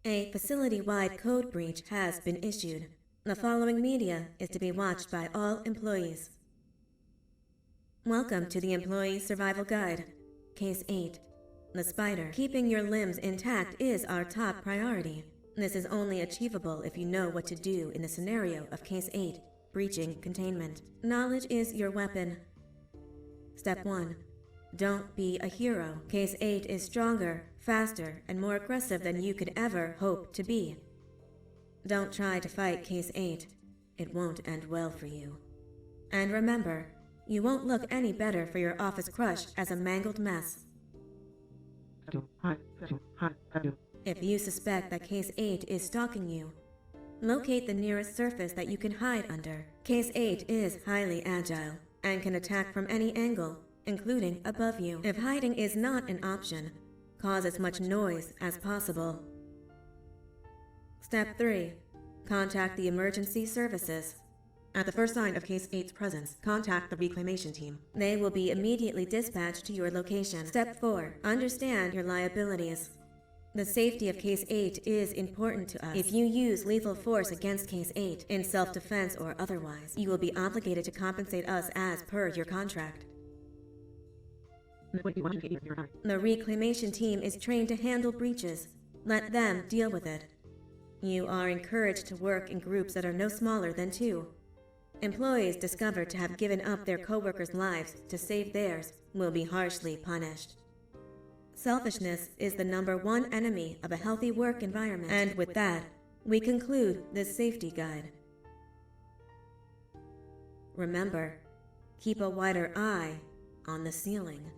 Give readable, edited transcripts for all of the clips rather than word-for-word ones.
A facility-wide code breach has been issued. The following media is to be watched by all employees. Welcome to the Employee Survival Guide, Case 8. The spider. Keeping your limbs intact is our top priority. This is only achievable if you know what to do in the scenario of Case 8, breaching containment. Knowledge is your weapon. Step 1. Don't be a hero. Case 8 is stronger, faster, and more aggressive than you could ever hope to be. Don't try to fight Case 8. It won't end well for you. And remember, you won't look any better for your office crush as a mangled mess. If you suspect that Case 8 is stalking you, locate the nearest surface that you can hide under. Case 8 is highly agile and can attack from any angle, including above you. If hiding is not an option, cause as much noise as possible. Step 3. Contact the emergency services. At the first sign of Case 8's presence, contact the reclamation team. They will be immediately dispatched to your location. Step 4. Understand your liabilities. The safety of Case 8 is important to us. If you use lethal force against Case 8, in self-defense or otherwise, you will be obligated to compensate us as per your contract. The reclamation team is trained to handle breaches. Let them deal with it. You are encouraged to work in groups that are no smaller than 2. Employees discovered to have given up their co-workers' lives to save theirs will be harshly punished. Selfishness is the #1 enemy of a healthy work environment. And with that, we conclude this safety guide. Remember, keep a wider eye on the ceiling.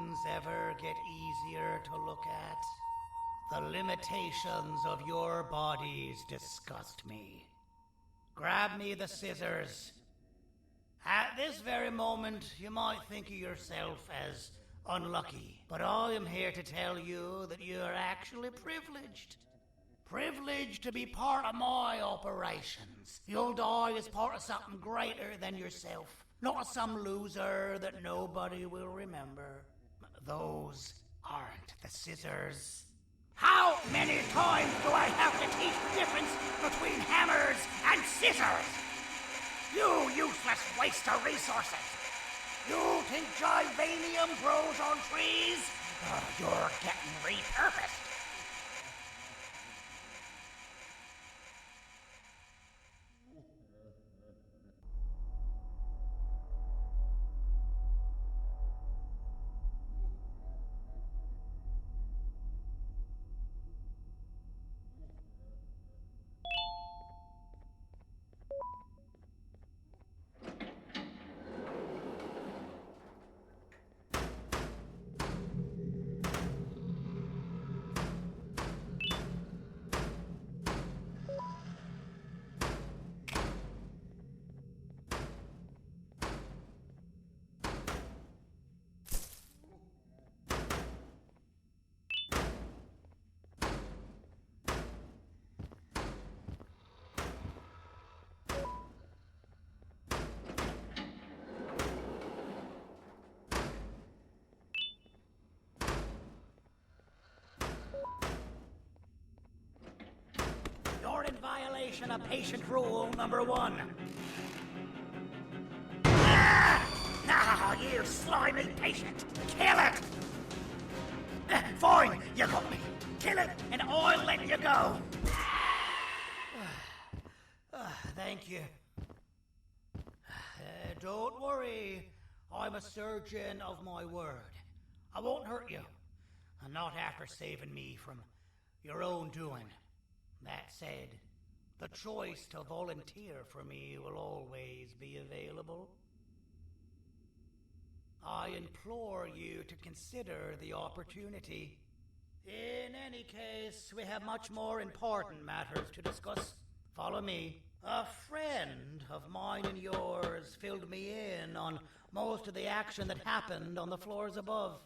things ever get easier to look at? The limitations of your bodies disgust me. Grab me the scissors. At this very moment, you might think of yourself as unlucky, but I am here to tell you that you are actually privileged. Privileged to be part of my operations. You'll die as part of something greater than yourself, not as some loser that nobody will remember. Those aren't the scissors. How many times do I have to teach the difference between hammers and scissors? You useless waste of resources! You think Givanium grows on trees? You're getting repurposed. You're in violation of patient rule number 1. Ah, you slimy patient! Kill it! Fine, you got me. Kill it, and I'll let you go. Thank you. Don't worry. I'm a surgeon of my word. I won't hurt you. And not after saving me from your own doing. That said, the choice to volunteer for me will always be available. I implore you to consider the opportunity. In any case, we have much more important matters to discuss. Follow me. A friend of mine and yours filled me in on most of the action that happened on the floors above.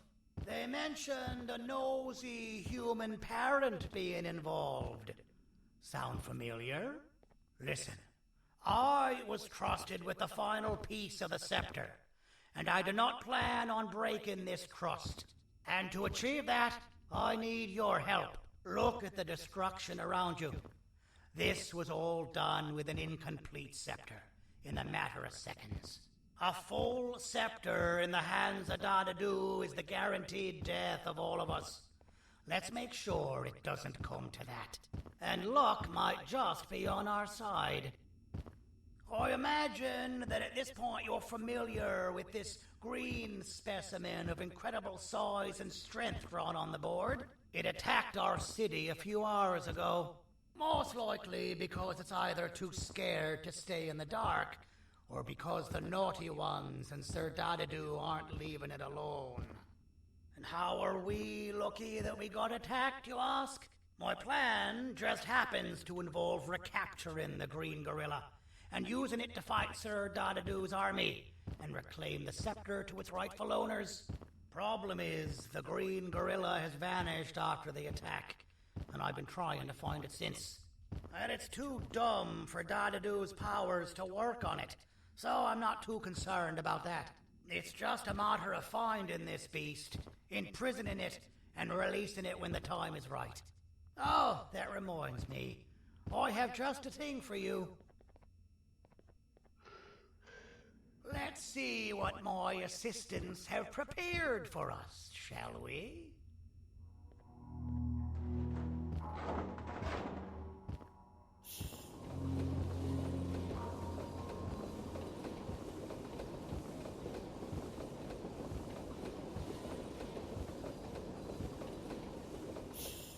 They mentioned a nosy human parent being involved. Sound familiar? Listen, I was trusted with the final piece of the scepter, and I do not plan on breaking this trust. And to achieve that, I need your help. Look at the destruction around you. This was all done with an incomplete scepter, in a matter of seconds. A full scepter in the hands of Dadadu is the guaranteed death of all of us. Let's make sure it doesn't come to that. And luck might just be on our side. I imagine that at this point you're familiar with this green specimen of incredible size and strength drawn on the board. It attacked our city a few hours ago. Most likely because it's either too scared to stay in the dark, or because the naughty ones and Sir Dadadu aren't leaving it alone. And how are we lucky that we got attacked, you ask? My plan just happens to involve recapturing the green gorilla and using it to fight Sir Dadadu's army and reclaim the scepter to its rightful owners. Problem is, the green gorilla has vanished after the attack, and I've been trying to find it since. And it's too dumb for Dadadu's powers to work on it, so I'm not too concerned about that. It's just a matter of finding this beast, imprisoning it, and releasing it when the time is right. Oh, that reminds me. I have just a thing for you. Let's see what my assistants have prepared for us, shall we?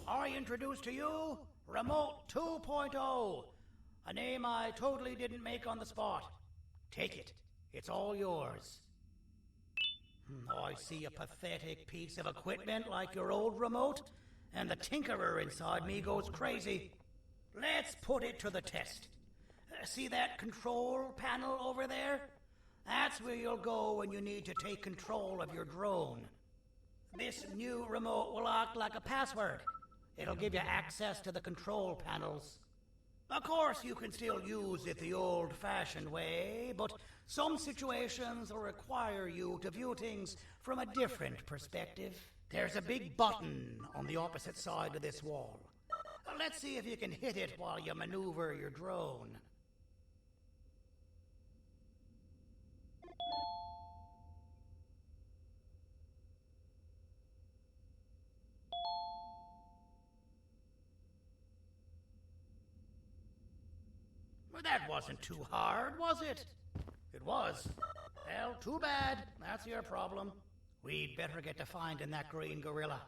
I introduce to you Remote 2.0, a name I totally didn't make on the spot. Take it. It's all yours. I see a pathetic piece of equipment like your old remote, and the tinkerer inside me goes crazy. Let's put it to the test. See that control panel over there? That's where you'll go when you need to take control of your drone. This new remote will act like a password. It'll give you access to the control panels. Of course, you can still use it the old-fashioned way, but some situations will require you to view things from a different perspective. There's a big button on the opposite side of this wall. Let's see if you can hit it while you maneuver your drone. Well, that wasn't too hard, was it? It was. Well, too bad. That's your problem. We'd better get to finding that green gorilla.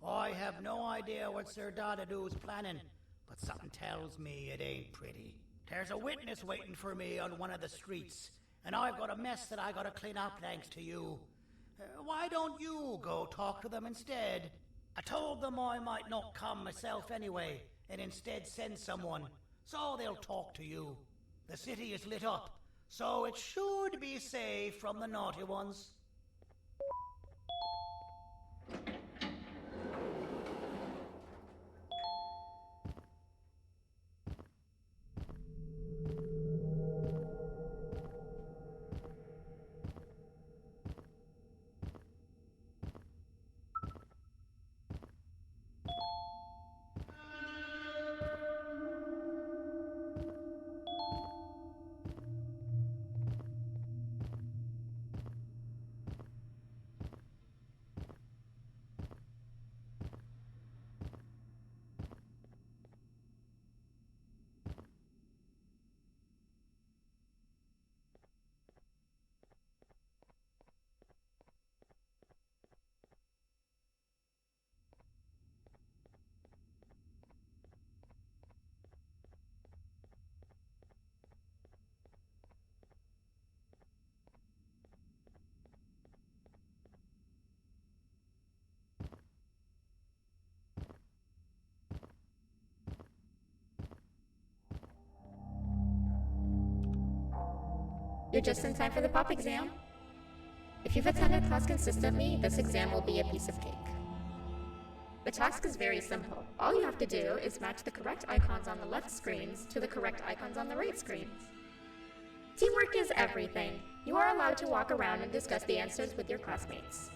I have no idea what Sir Dadadu's planning, but something tells me it ain't pretty. There's a witness waiting for me on one of the streets, and I've got a mess that I gotta clean up thanks to you. Why don't you go talk to them instead? I told them I might not come myself anyway, and instead send someone, so they'll talk to you. The city is lit up, so it should be safe from the naughty ones. You're just in time for the pop exam. If you've attended class consistently, this exam will be a piece of cake. The task is very simple. All you have to do is match the correct icons on the left screens to the correct icons on the right screens. Teamwork is everything. You are allowed to walk around and discuss the answers with your classmates.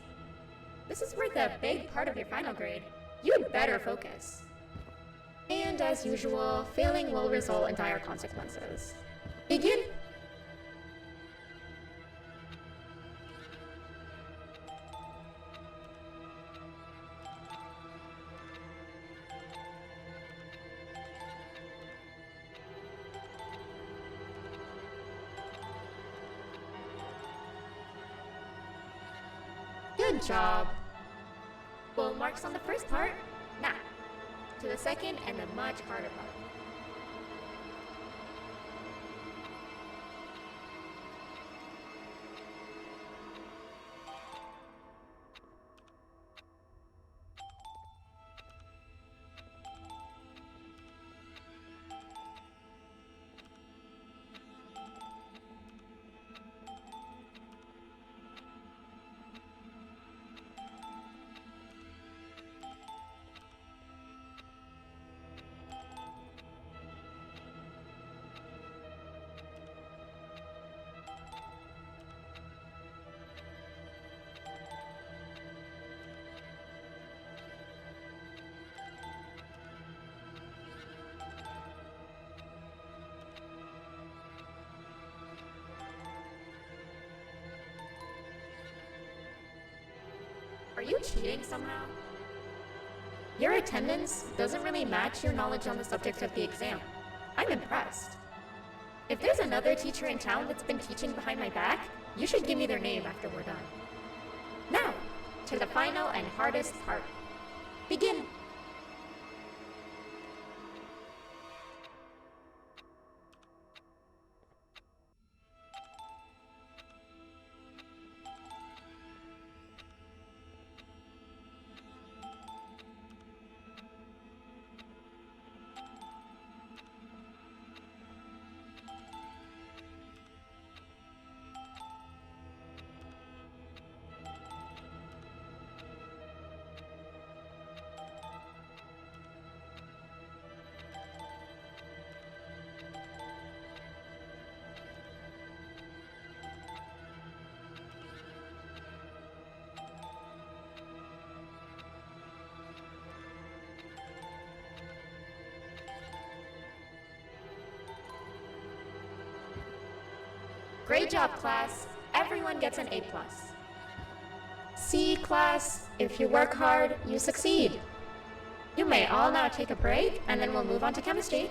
This is worth a big part of your final grade. You'd better focus. And as usual, failing will result in dire consequences. Begin! Good job. Full marks on the first part. Now, to the second and the much harder part. Are you cheating somehow? Your attendance doesn't really match your knowledge on the subject of the exam. I'm impressed. If there's another teacher in town that's been teaching behind my back, you should give me their name after we're done. Now, to the final and hardest part. Begin! Great job, class. Everyone gets an A+. See, class, if you work hard, you succeed. You may all now take a break, and then we'll move on to chemistry.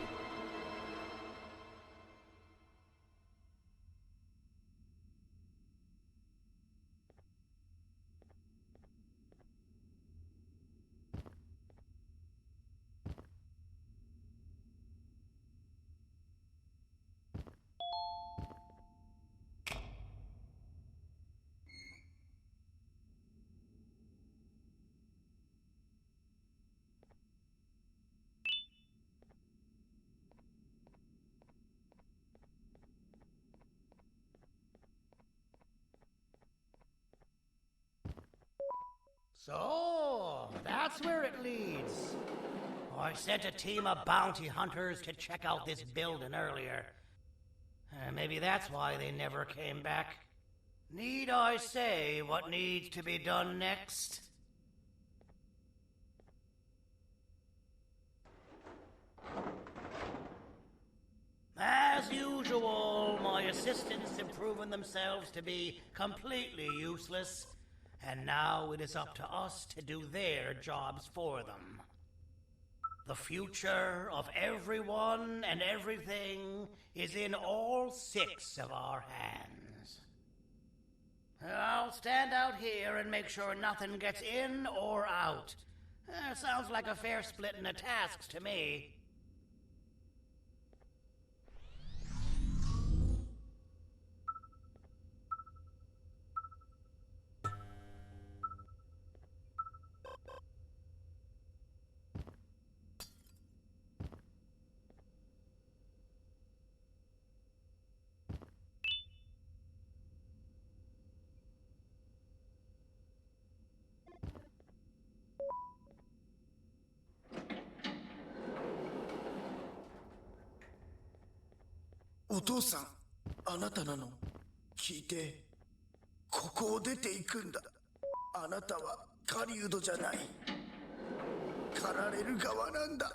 So, that's where it leads. I sent a team of bounty hunters to check out this building earlier. Maybe that's why they never came back. Need I say what needs to be done next? As usual, my assistants have proven themselves to be completely useless, and now it is up to us to do their jobs for them. The future of everyone and everything is in all 6 of our hands. I'll stand out here and make sure nothing gets in or out. Sounds like a fair splitting of tasks to me.お父さん、あなたなの？聞いて、ここを出ていくんだ。あなたは狩人じゃない。狩られる側なんだ。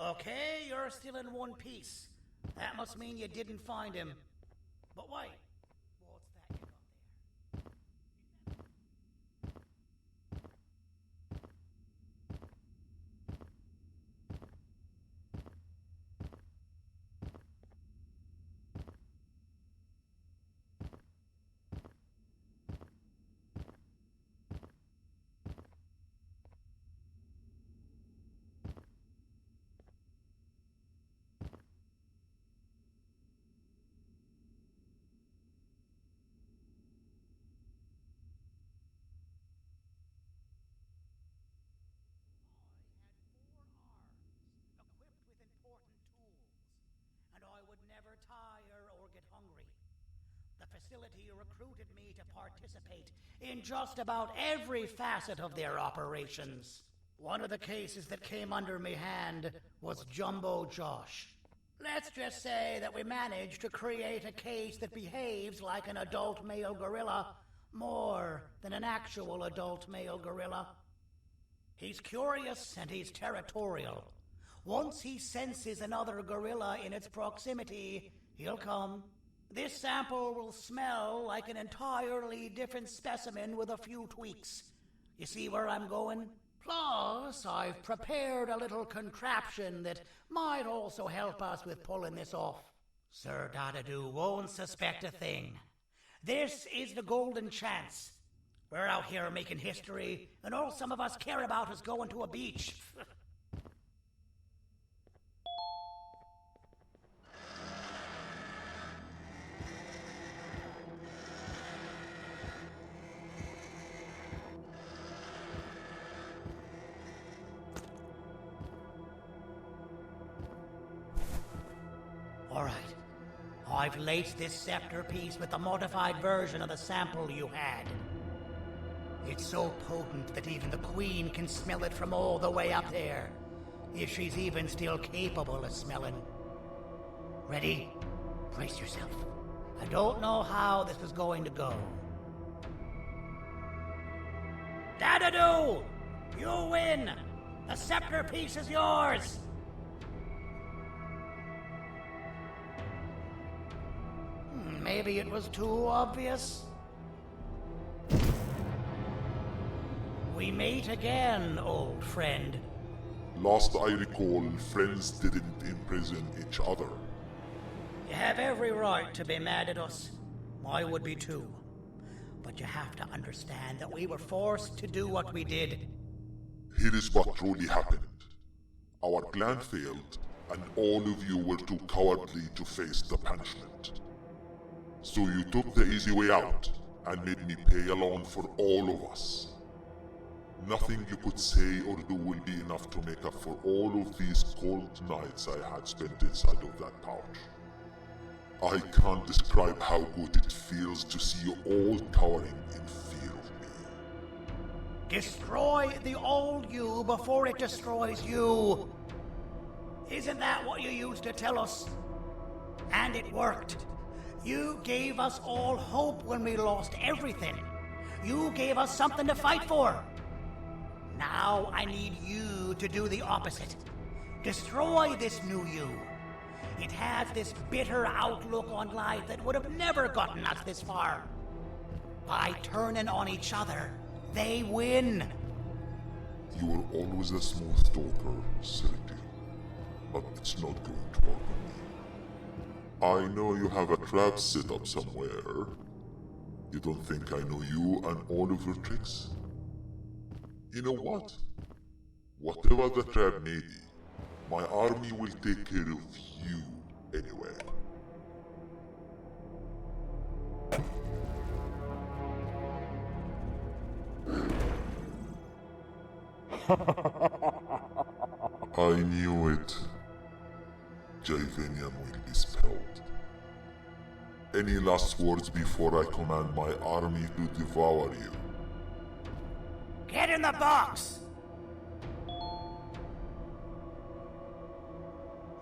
Okay, you're still in one piece. That must mean you didn't find him. But wait, what's that you got there? Equipped with important tools, and I would never tire or get hungry. The facility recruited me to participate in just about every facet of their operations. One of the cases that came under me hand was Jumbo Josh. Let's just say that we managed to create a case that behaves like an adult male gorilla more than an actual adult male gorilla. He's curious and he's territorial. Once he senses another gorilla in its proximity, he'll come. This sample will smell like an entirely different specimen with a few tweaks. You see where I'm going? Plus, I've prepared a little contraption that might also help us with pulling this off. Sir Dadadoo won't suspect a thing. This is the golden chance. We're out here making history, and all some of us care about is going to a beach. All right. I've laced this scepter piece with the modified version of the sample you had. It's so potent that even the Queen can smell it from all the way up there, if she's even still capable of smelling. Ready? Brace yourself. I don't know how this is going to go. Dadadoo! You win! The scepter piece is yours! Maybe it was too obvious? We meet again, old friend. Last I recall, friends didn't imprison each other. You have every right to be mad at us. I would be too. But you have to understand that we were forced to do what we did. Here is what truly happened. Our plan failed, and all of you were too cowardly to face the punishment. So you took the easy way out, and made me pay alone for all of us. Nothing you could say or do will be enough to make up for all of these cold nights I had spent inside of that pouch. I can't describe how good it feels to see you all cowering in fear of me. Destroy the old you before it destroys you. Isn't that what you used to tell us? And it worked. You gave us all hope when we lost everything. You gave us something to fight for. Now I need you to do the opposite. Destroy this new you. It has this bitter outlook on life that would have never gotten us this far. By turning on each other, they win. You were always a smooth talker, Sergio. But it's not going to work on me. I know you have a trap set up somewhere. You don't think I know you and all of your tricks? You know what? Whatever the trap may be, my army will take care of you anyway. I knew it. Javenium will be spelled. Any last words before I command my army to devour you? Get in the box!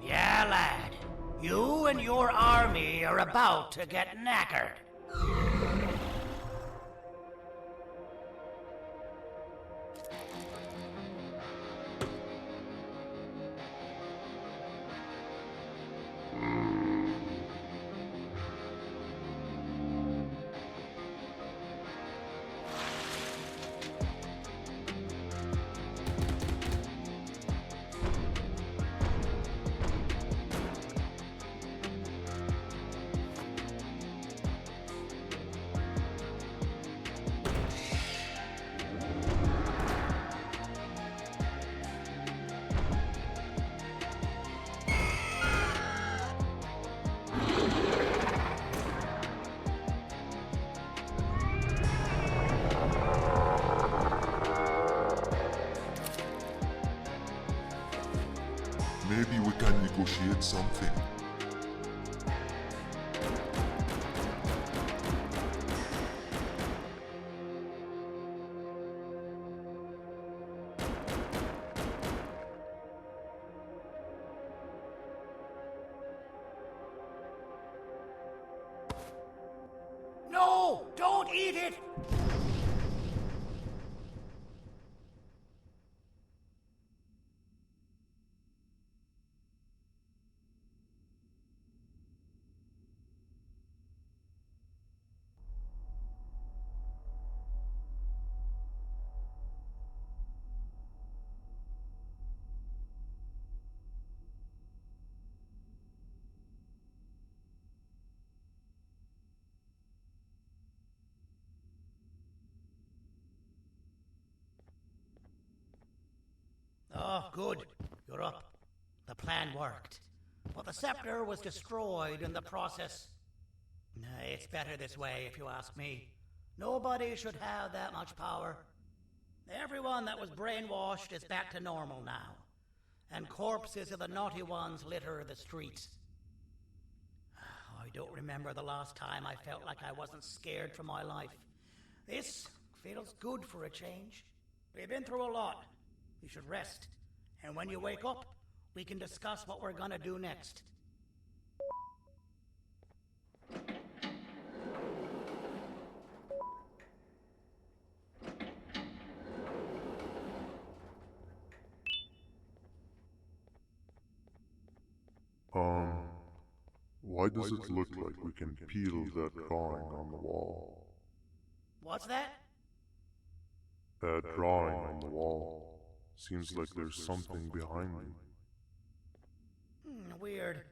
Yeah, lad. You and your army are about to get knackered. negotiate something. No! Don't eat it! Oh, good. You're up. The plan worked. But the scepter was destroyed in the process. It's better this way, if you ask me. Nobody should have that much power. Everyone that was brainwashed is back to normal now. And corpses of the naughty ones litter the streets. I don't remember the last time I felt like I wasn't scared for my life. This feels good for a change. We've been through a lot. You should rest. And when you wake up, we can discuss what we're gonna do next. Why does it look like we can peel that drawing on the wall? What's that? That drawing on the wall. Seems like there's something behind it. Weird.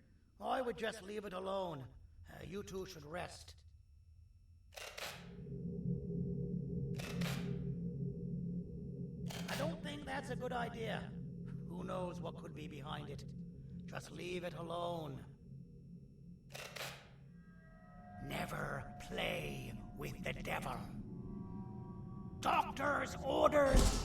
I would just leave it alone. You two should rest. I don't think that's a good idea. Who knows what could be behind it? Just leave it alone. Never play with the devil. Doctor's orders!